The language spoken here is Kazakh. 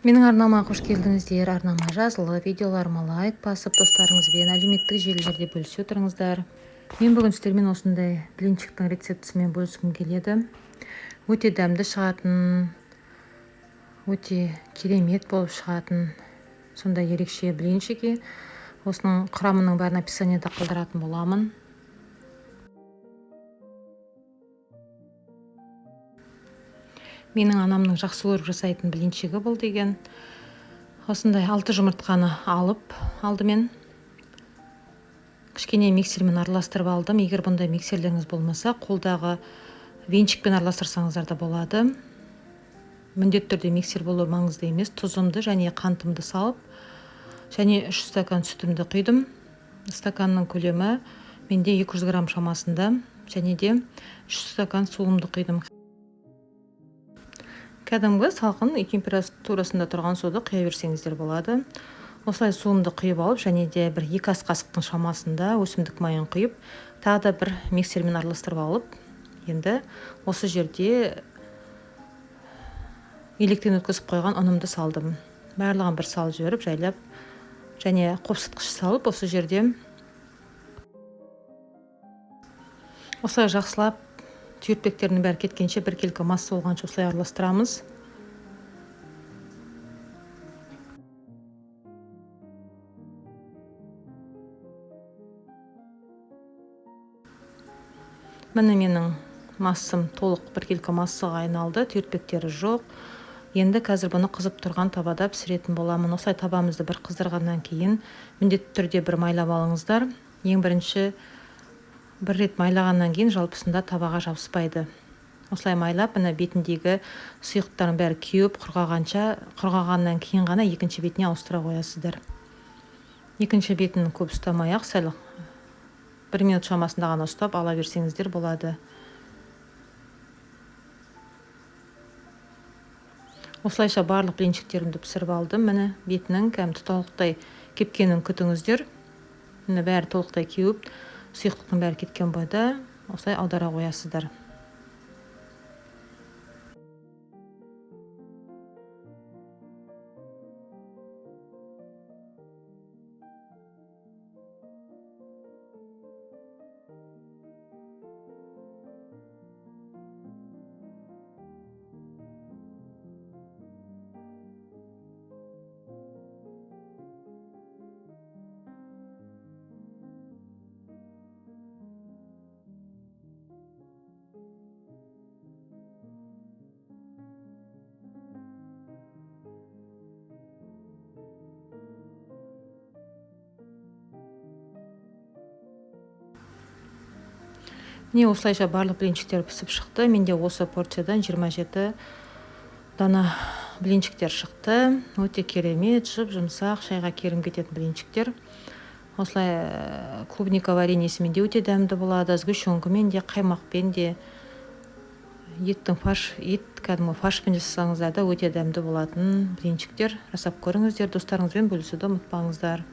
Менің арнама қош келдіңіздер. Арнама жазылы, видеоларыма лайк басып, достарыңызбен әлеуметтік желілерде бөлісе отырыңыздар. Мен бүгін сіздермен осындай блинчиктің рецептісімен бөліскім келеді. Өте дәмді шығатын, өте керемет болып шығатын сондай ерекше блинчики. Осының құрамының бәрін описаниеда қалдыратын боламын. Менің анамның жақсы көріп жасайтын блинчигі бұл деген. Осындай 6 жұмыртқаны алып алдымен кішкене миксермен араластырып алдым. Егер бұндай миксерлеріңіз болмаса, қолдағы венчикпен араластырсаңыздар да болады. Міндетті түрде миксер болуы маңызды емес. Тұзымды және қантымды салып, және 3 стакан сүтімді құйдым. Стаканның көлемі менде 200 грамм шамасында, және де 3 стакан суымды құйдым. Кәдімгі салқын үй температурасында тұрған суды құя берсеңіздер болады. Осылай суымды құйып алып, және де бір 2 ас қасықтың шамасында өсімдік майын құйып, тағы да бір миксермен араластырып алып, енді осы жерде електен өткізіп қойған ұнымды салдым. Барлығын бір салып жіберіп, жайлап, және қопсытқыш салып, осы жерде осылай жақсылап түйіртпектерінің бәрі кеткенше бір келкі масса болғанша осылай араластырамыз. Міне менің массам толық бір келкі массаға айналды, түйіртпектері жоқ. Енді қазір бұны қызып тұрған табада пісіретін боламын. Осылай табамызды бір қыздырғаннан кейін міндетті түрде бір майлап алыңыздар. Ең бірінші бір рет майлағаннан кейін жалпысында табаға жабыспайды. Осылай майлап, мына бетіндегі сұйықтардың бәрі кеуіп құрғағаннан кейін ғана екінші бетіне ауыстыра қоясыздар. Екінші бетін көп ұстамай-ақ, сәл 1 минут шамасында ғана ұстап ала берсеңіздер болады. Осылайша барлық блинчиктерімді пісіріп алдым. Міне бетінің кәдімгі толықтай кепкенін күтіңіздер. Міне бәрі толықтай кеуіп, сұйықтықтың бәрі кеткен бойда осылай аудара қоясыздар. Міне осылайша барлық блинчиктер пісіп шықты. Менде осы порциядан 27 дана блинчиктер шықты. Өте керемет, жұмсақ, шайға керім кететін блинчиктер. Осылай клубника вареньесімен де өте дәмді болады. Сгущенкамен де, қаймақпен де, ет кәдімгі фаршпен жасасаңыздар да өте дәмді болатын блинчиктер. Жасап көріңіздер, достарыңызбен бөлісуді ұмытпаңыздар.